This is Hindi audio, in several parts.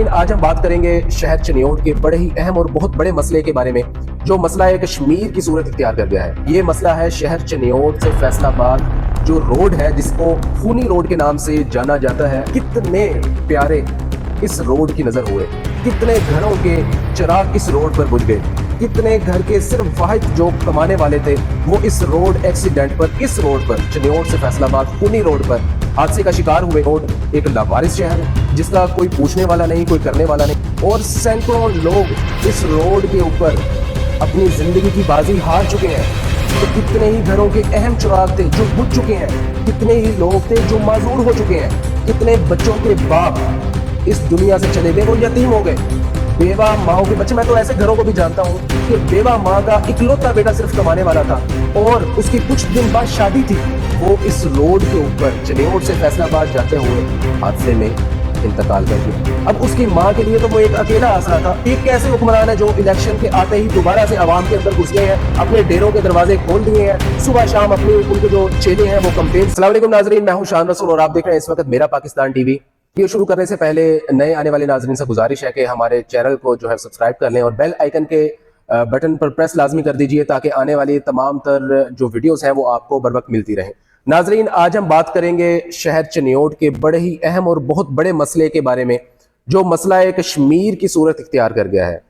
नाजरीन, आज हम बात करेंगे शहर चनियोट के बड़े ही अहम और बहुत बड़े मसले के बारे में, जो मसला है कश्मीर की सूरत इख्तियार कर गया है। ये मसला है शहर चनियोट से फैसलाबाद जो रोड है, जिसको खूनी रोड के नाम से जाना जाता है। कितने प्यारे इस रोड की नजर हुए, कितने घरों के चिराग इस रोड पर बुझ गए, कितने घर के सिर्फ वाहिद जो कमाने वाले थे वो इस रोड एक्सीडेंट पर, इस रोड पर चनियोट से फैसलाबाद खूनी रोड पर हादसे का शिकार हुए। रोड एक लावारिस शहर है जिसका कोई पूछने वाला नहीं, कोई करने वाला नहीं, और सैकड़ों लोग इस रोड के ऊपर अपनी जिंदगी की बाजी हार चुके हैं। तो कितने ही घरों के अहम चिराग थे जो बुझ चुके हैं, कितने ही लोग थे जो माजूर हो चुके हैं, कितने बच्चों के बाप इस दुनिया से चले गए, वो यतीम हो गए। बेवा माओ के बच्चे, मैं तो ऐसे घरों को भी जानता हूँ कि बेवा माँ का इकलौता बेटा सिर्फ कमाने वाला था और उसकी कुछ दिन बाद शादी थी, वो इस रोड के ऊपर चनियोट से फैसलाबाद जाते हुए हादसे में इंतकाल कर गया। अब उसकी माँ के लिए तो वो एक अकेला आसरा था। एक ऐसे हुक्मरान है जो इलेक्शन के आते ही दोबारा से आवाम के अंदर घुस गए हैं, अपने डेरों के दरवाजे खोल दिए हैं, सुबह शाम अपने उनके जो चेले हैं वो कंपेन। अस्सलाम वालेकुम नाजरीन, मैं हूँ शान रसूल और आप देख रहे हैं इस वक्त मेरा पाकिस्तान टीवी। वीडियो शुरू करने से पहले नए आने वाले नाजरीन से गुजारिश है कि हमारे चैनल को जो है सब्सक्राइब कर लें और बेल आइकन के बटन पर प्रेस लाजमी कर दीजिए ताकि आने वाली तमाम तर जो वीडियोस हैं वो आपको बर वक्त मिलती रहें। नाजरीन, आज हम बात करेंगे शहर चनियोट के बड़े ही अहम और बहुत बड़े मसले के बारे में, जो मसला है कश्मीर की सूरत इख्तियार कर गया है।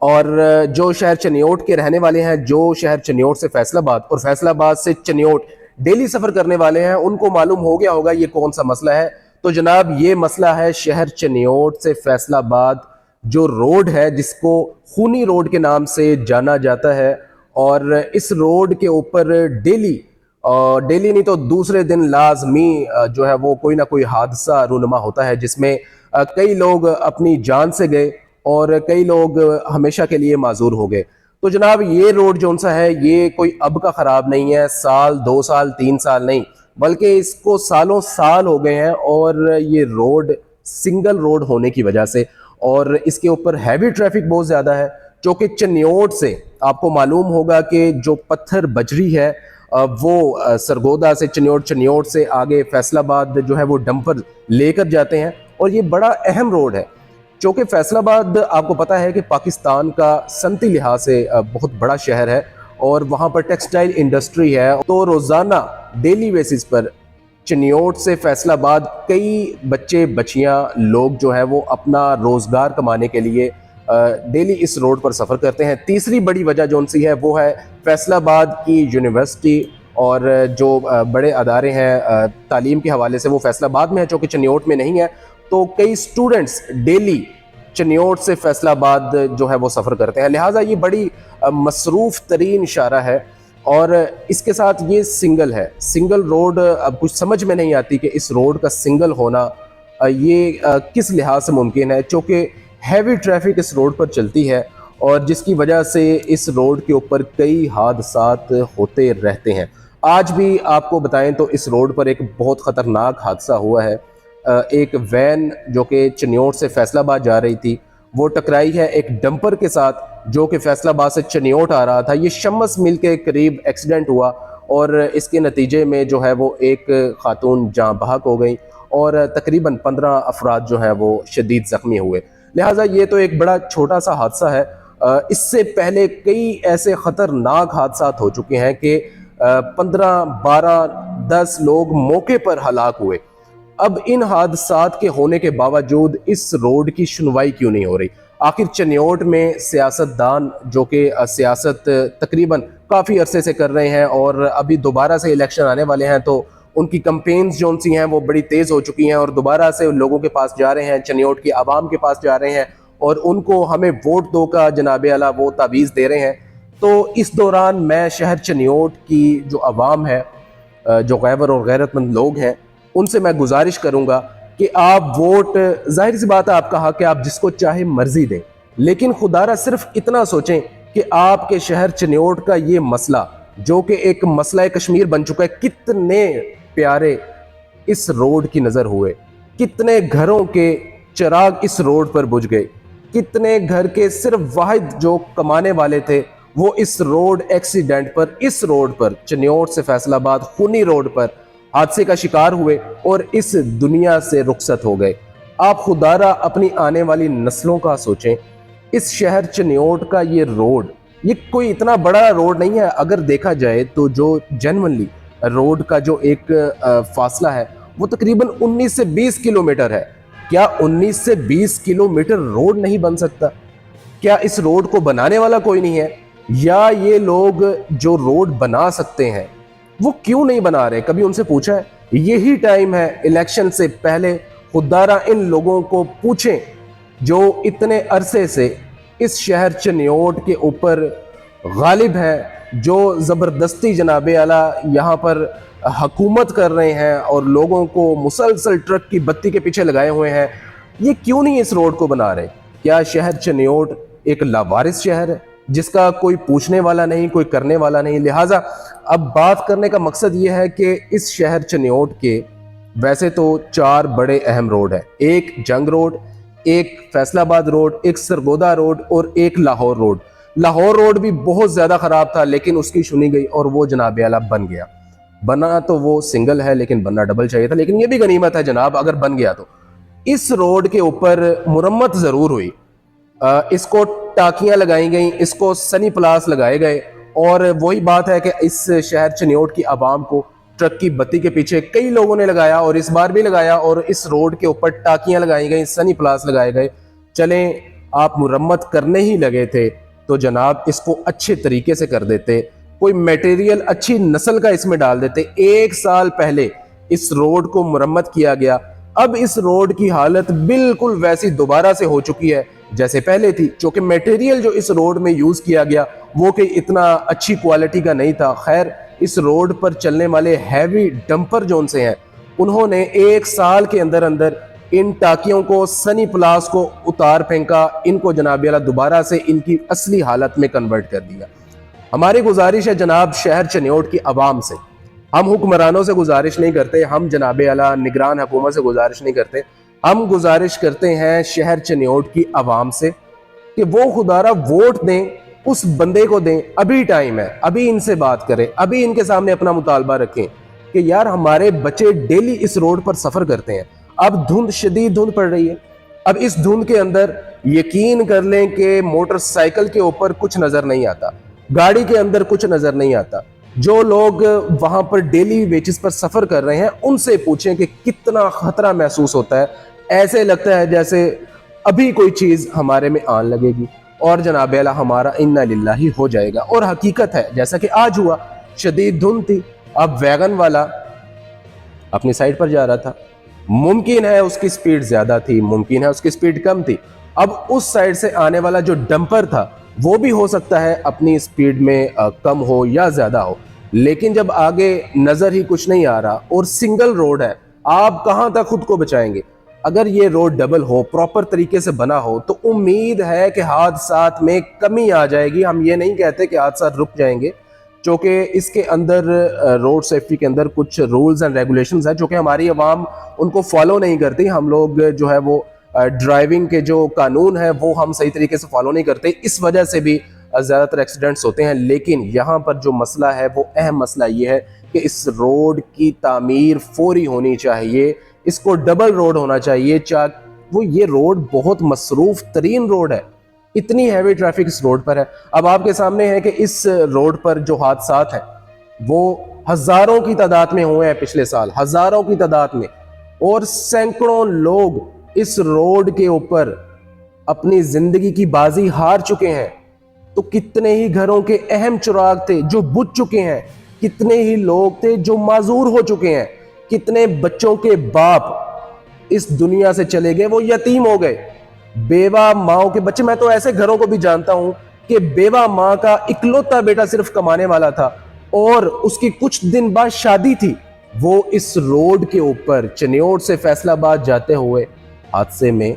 और जो शहर चनियोट के रहने वाले हैं, जो शहर चनियोट से फैसलाबाद और फैसलाबाद से चनियोट डेली सफर करने वाले हैं, उनको मालूम हो गया होगा ये कौन सा मसला है। तो जनाब, ये मसला है शहर चनियोट से फैसलाबाद जो रोड है, जिसको खूनी रोड के नाम से जाना जाता है। और इस रोड के ऊपर डेली नहीं तो दूसरे दिन लाजमी जो है वो कोई ना कोई हादसा रूनुमा होता है, जिसमें कई लोग अपनी जान से गए और कई लोग हमेशा के लिए माजूर हो गए। तो जनाब, ये रोड जो सा है ये कोई अब का ख़राब नहीं है, साल 2 साल 3 साल नहीं, बल्कि इसको सालों साल हो गए हैं। और ये रोड सिंगल रोड होने की वजह से और इसके ऊपर हैवी ट्रैफिक बहुत ज़्यादा है, जो कि चनियोट से आपको मालूम होगा कि जो पत्थर बजरी है वो सरगोदा से चनियोट, चनियोट से आगे फैसलाबाद जो है वो डंपर लेकर जाते हैं। और ये बड़ा अहम रोड है, क्योंकि फैसलाबाद आपको पता है कि पाकिस्तान का सनती लिहाज से बहुत बड़ा शहर है और वहाँ पर टेक्सटाइल इंडस्ट्री है। तो रोज़ाना डेली बेसिस पर चनियोट से फैसलाबाद कई बच्चे बच्चियाँ लोग जो है वो अपना रोज़गार कमाने के लिए डेली इस रोड पर सफ़र करते हैं। तीसरी बड़ी वजह जो सी है वो है फैसलाबाद की यूनिवर्सिटी और जो बड़े अदारे हैं तालीम के हवाले से, वो फैसलाबाद में है, जो कि चनियोट में नहीं है। तो कई स्टूडेंट्स डेली चनियोट से फैसलाबाद जो है वो सफ़र करते हैं, लिहाजा ये बड़ी मसरूफ़ तरीन इशारा है। और इसके साथ ये सिंगल है, सिंगल रोड। अब कुछ समझ में नहीं आती कि इस रोड का सिंगल होना ये किस लिहाज से मुमकिन है, क्योंकि हैवी ट्रैफिक इस रोड पर चलती है और जिसकी वजह से इस रोड के ऊपर कई हादसात होते रहते हैं। आज भी आपको बताएं तो इस रोड पर एक बहुत ख़तरनाक हादसा हुआ है। एक वैन जो कि चनियोट से फैसलाबाद जा रही थी, वो टकराई है एक डंपर के साथ जो कि फैसलाबाद से चनियोट आ रहा था। ये शम्स मिल के करीब एक्सीडेंट हुआ और इसके नतीजे में जो है वो एक खातून जाँ बहक हो गई और तकरीबन 15 अफराद जो है वो शदीद ज़ख्मी हुए। लिहाजा ये तो एक बड़ा छोटा सा हादसा है। इससे पहले कई ऐसे ख़तरनाक हादसा हो चुके हैं कि 15, 12, 10 लोग मौके पर हलाक हुए। अब इन हादसात के होने के बावजूद इस रोड की सुनवाई क्यों नहीं हो रही? आखिर चनियोट में सियासतदान जो कि सियासत तकरीबन काफ़ी अरसे से कर रहे हैं और अभी दोबारा से इलेक्शन आने वाले हैं, तो उनकी कंपेन्स जो सी हैं वो बड़ी तेज़ हो चुकी हैं और दोबारा से लोगों के पास जा रहे हैं, चनियोट की आवाम के पास जा रहे हैं और उनको हमें वोट दो का जनाबे आला वो तावीज़ दे रहे हैं। तो इस दौरान मैं शहर चनियोट की जो आवाम है, जो गैबर और गैरतमंद लोग हैं, उनसे मैं गुजारिश करूंगा कि आप वोट, जाहिर सी बात है आपका हक है, आप जिसको चाहे मर्जी दें, लेकिन खुदारा सिर्फ इतना सोचें कि आपके शहर चनियोट का ये मसला जो कि एक मसला कश्मीर बन चुका है, कितने प्यारे इस रोड की नज़र हुए, कितने घरों के चिराग इस रोड पर बुझ गए, कितने घर के सिर्फ वाहिद जो कमाने वाले थे वो इस रोड एक्सीडेंट पर, इस रोड पर चनियोट से फैसलाबाद खूनी रोड पर हादसे का शिकार हुए और इस दुनिया से रुखसत हो गए। आप खुदारा अपनी आने वाली नस्लों का सोचें। इस शहर चनियोट का ये रोड, ये कोई इतना बड़ा रोड नहीं है। अगर देखा जाए तो जो जेन्युइनली रोड का जो एक फासला है वो तकरीबन 19 से 20 किलोमीटर है। क्या 19 से 20 किलोमीटर रोड नहीं बन सकता? क्या इस रोड को बनाने वाला कोई नहीं है? या ये लोग जो रोड बना सकते हैं वो क्यों नहीं बना रहे? कभी उनसे पूछा है? यही टाइम है इलेक्शन से पहले खुदारा इन लोगों को पूछें जो इतने अरसे से इस शहर चनियोट के ऊपर गालिब है, जो ज़बरदस्ती जनाबे आला यहाँ पर हुकूमत कर रहे हैं और लोगों को मुसलसल ट्रक की बत्ती के पीछे लगाए हुए हैं। ये क्यों नहीं इस रोड को बना रहे? क्या शहर चनियोट एक लावारिस शहर है जिसका कोई पूछने वाला नहीं, कोई करने वाला नहीं? लिहाजा अब बात करने का मकसद ये है कि इस शहर चनियोट के वैसे तो 4 बड़े अहम रोड हैं। एक जंग रोड, एक फैसलाबाद रोड, एक सरगोदा रोड और एक लाहौर रोड। लाहौर रोड भी बहुत ज़्यादा ख़राब था लेकिन उसकी सुनी गई और वो जनाब आला बन गया। बना तो वो सिंगल है लेकिन बनना डबल चाहिए था, लेकिन ये भी गनीमत है जनाब अगर बन गया तो। इस रोड के ऊपर मुरम्मत ज़रूर हुई, इसको टाकियां लगाई गई, इसको सनी प्लास लगाए गए और वही बात है कि इस शहर चनियोट की आवाम को ट्रक की बत्ती के पीछे कई लोगों ने लगाया और इस बार भी लगाया और इस रोड के ऊपर टाकियां लगाई गई, सनी प्लास लगाए गए। चलें, आप मुरम्मत करने ही लगे थे तो जनाब इसको अच्छे तरीके से कर देते, कोई मटेरियल अच्छी नस्ल का इसमें डाल देते। 1 साल पहले इस रोड को मुरम्मत किया गया, अब इस रोड की हालत बिल्कुल वैसी दोबारा से हो चुकी है जैसे पहले थी, क्योंकि मटेरियल जो इस रोड में यूज किया गया वो कि इतना अच्छी क्वालिटी का नहीं था। खैर, इस रोड पर चलने वाले हैवी डंपर जोन से हैं, उन्होंने 1 साल के अंदर अंदर इन टाकियों को, सनी प्लास को उतार फेंका, इनको जनाब आला दोबारा से इनकी असली हालत में कन्वर्ट कर दिया। हमारी गुजारिश है जनाब शहर चनियोट की आवाम से, हम हुक्मरानों से गुजारिश नहीं करते, हम जनाब आला निगरान हुकूमत से गुजारिश नहीं करते, हम गुजारिश करते हैं शहर चनियोट की आवाम से कि वो खुदारा वोट दें, उस बंदे को दें। अभी टाइम है, अभी इनसे बात करें, अभी इनके सामने अपना मुतालबा रखें कि यार हमारे बच्चे डेली इस रोड पर सफर करते हैं। अब धुंध, शदीद धुंध पड़ रही है, अब इस धुंध के अंदर यकीन कर लें कि मोटरसाइकिल के ऊपर कुछ नजर नहीं आता, गाड़ी के अंदर कुछ नजर नहीं आता। जो लोग वहां पर डेली बेसिस पर सफर कर रहे हैं उनसे पूछें कि कितना खतरा महसूस होता है। ऐसे लगता है जैसे अभी कोई चीज हमारे में आन लगेगी और जनाब आला हमारा इन्ना लिल्लाही हो जाएगा। और हकीकत है जैसा कि आज हुआ, शदीद धुंध थी, अब वैगन वाला अपनी साइड पर जा रहा था, मुमकिन है उसकी स्पीड ज्यादा थी, मुमकिन है उसकी स्पीड कम थी। अब उस साइड से आने वाला जो डंपर था वो भी हो सकता है अपनी स्पीड में कम हो या ज्यादा हो, लेकिन जब आगे नजर ही कुछ नहीं आ रहा और सिंगल रोड है, आप कहां तक खुद को बचाएंगे? अगर ये रोड डबल हो, प्रॉपर तरीके से बना हो, तो उम्मीद है कि हादसात में कमी आ जाएगी। हम ये नहीं कहते कि हादसा रुक जाएंगे, क्योंकि इसके अंदर रोड सेफ्टी के अंदर कुछ रूल्स एंड रेगुलेशंस हैं जो कि हमारी आवाम उनको फॉलो नहीं करती। हम लोग जो है वो ड्राइविंग के जो कानून है वो हम सही तरीके से फॉलो नहीं करते, इस वजह से भी ज़्यादातर एक्सीडेंट्स होते हैं। लेकिन यहाँ पर जो मसला है वो अहम मसला ये है कि इस रोड की तामीर फौरी होनी चाहिए, इसको डबल रोड होना चाहिए। वो ये रोड बहुत मसरूफ तरीन रोड है, इतनी हैवी ट्रैफिक इस रोड पर है। अब आपके सामने है कि इस रोड पर जो हादसात हैं वो हजारों की तादाद में हुए हैं पिछले साल, हजारों की तादाद में, और सैकड़ों लोग इस रोड के ऊपर अपनी जिंदगी की बाजी हार चुके हैं। तो कितने ही घरों के अहम चिराग थे जो बुझ चुके हैं, कितने ही लोग थे जो माजूर हो चुके हैं, कितने बच्चों के बाप इस दुनिया से चले गए, वो यतीम हो गए, बेवा माओ के बच्चे। मैं तो ऐसे घरों को भी जानता हूं कि बेवा माँ का इकलौता बेटा सिर्फ कमाने वाला था और उसकी कुछ दिन बाद शादी थी, वो इस रोड के ऊपर चनियोट से फैसलाबाद जाते हुए हादसे में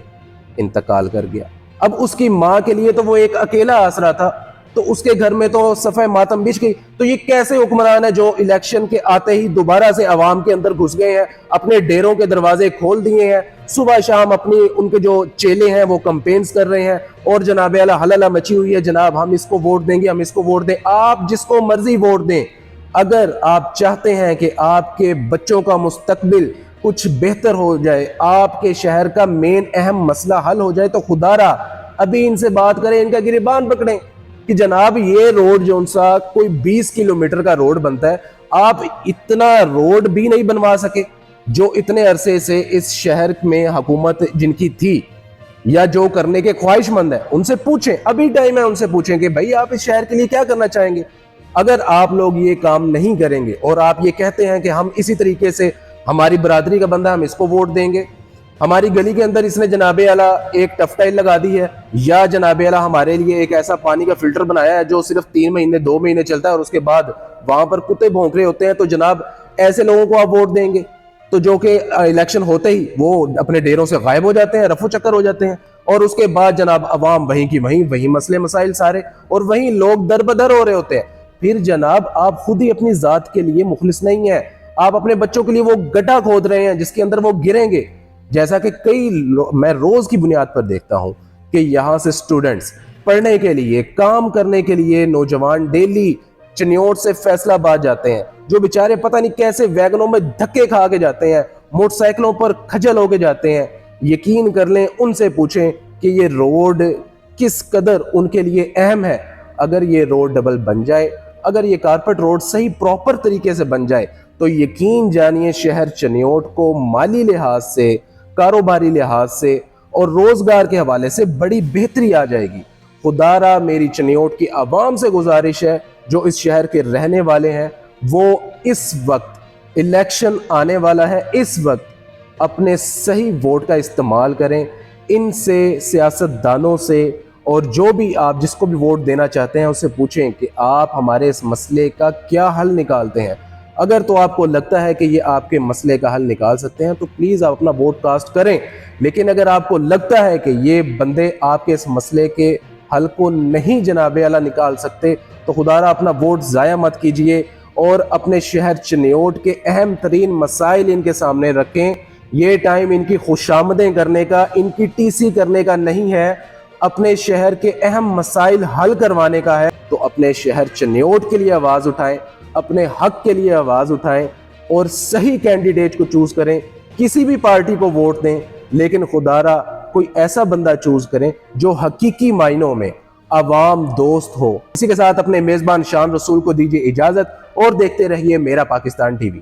इंतकाल कर गया। अब उसकी मां के लिए तो वो एक अकेला आसरा था, तो उसके घर में तो सफ़े मातम बिछ गई। तो ये कैसे हुक्मरान है जो इलेक्शन के आते ही दोबारा से आवाम के अंदर घुस गए हैं, अपने डेरों के दरवाजे खोल दिए हैं, सुबह शाम अपनी उनके जो चेले हैं वो कंपेन्स कर रहे हैं और जनाब आला हलला मची हुई है, जनाब हम इसको वोट देंगे, हम इसको वोट दें। आप जिसको मर्जी वोट दें, अगर आप चाहते हैं कि आपके बच्चों का मुस्तकबिल कुछ बेहतर हो जाए, आपके शहर का मेन अहम मसला हल हो जाए, तो खुदारा अभी इनसे बात करें, इनका गिरबान पकड़ें कि जनाब ये रोड जो सा कोई 20 किलोमीटर का रोड बनता है, आप इतना रोड भी नहीं बनवा सके जो इतने अरसे से इस शहर में हुकूमत जिनकी थी या जो करने के ख्वाहिशमंद है उनसे पूछें, अभी टाइम है, उनसे पूछें कि भाई आप इस शहर के लिए क्या करना चाहेंगे। अगर आप लोग ये काम नहीं करेंगे और आप ये कहते हैं कि हम इसी तरीके से, हमारी बरादरी का बंदा हम इसको वोट देंगे, हमारी गली के अंदर इसने जनाबे आला एक टफटाइल लगा दी है, या जनाबे आला हमारे लिए एक ऐसा पानी का फिल्टर बनाया है जो सिर्फ 3 महीने 2 महीने चलता है और उसके बाद वहां पर कुत्ते भौंक रहे होते हैं, तो जनाब ऐसे लोगों को आप वोट देंगे तो जो कि इलेक्शन होते ही वो अपने डेरों से गायब हो जाते हैं, रफू चक्कर हो जाते हैं, और उसके बाद जनाब अवाम वहीं की वही मसले मसाइल सारे, और वहीं लोग दर बदर हो रहे होते हैं। फिर जनाब आप खुद ही अपनी जात के लिए मुखलिस नहीं है, आप अपने बच्चों के लिए वो गड्ढा खोद रहे हैं जिसके अंदर वो गिरेंगे। जैसा कि मैं रोज की बुनियाद पर देखता हूं कि यहाँ से स्टूडेंट्स पढ़ने के लिए, काम करने के लिए, नौजवान डेली चिन्योट से फैसलाबाद जाते हैं, जो बेचारे पता नहीं कैसे वैगनों में धक्के खा के जाते हैं, मोटरसाइकिलों पर खजल होके जाते हैं। यकीन कर लें, उनसे पूछें कि ये रोड किस कदर उनके लिए अहम है। अगर ये रोड डबल बन जाए, अगर ये कारपेट रोड सही प्रॉपर तरीके से बन जाए, तो यकीन जानिए शहर चिन्योट को माली लिहाज से, कारोबारी लिहाज से और रोजगार के हवाले से बड़ी बेहतरी आ जाएगी। खुदारा मेरी चिन्योट की आवाम से गुजारिश है, जो इस शहर के रहने वाले हैं, वो इस वक्त इलेक्शन आने वाला है, इस वक्त अपने सही वोट का इस्तेमाल करें। इनसे, सियासतदानों से, और जो भी आप जिसको भी वोट देना चाहते हैं उससे पूछें कि आप हमारे इस मसले का क्या हल निकालते हैं। अगर तो आपको लगता है कि ये आपके मसले का हल निकाल सकते हैं तो प्लीज़ आप अपना वोट कास्ट करें। लेकिन अगर आपको लगता है कि ये बंदे आपके इस मसले के हल को नहीं जनाबे आला निकाल सकते, तो खुदारा अपना वोट ज़ाया मत कीजिए और अपने शहर चिन्योट के अहम तरीन मसाइल इनके सामने रखें। ये टाइम इनकी खुशामदें करने का, इनकी टीसी करने का नहीं है, अपने शहर के अहम मसाइल हल करवाने का है। तो अपने शहर चिन्योट के लिए आवाज़ उठाएं, अपने हक के लिए आवाज़ उठाएं और सही कैंडिडेट को चूज़ करें। किसी भी पार्टी को वोट दें, लेकिन खुदारा कोई ऐसा बंदा चूज़ करें जो हकीकी मायनों में अवाम दोस्त हो। इसी के साथ अपने मेज़बान शान रसूल को दीजिए इजाज़त और देखते रहिए मेरा पाकिस्तान टीवी।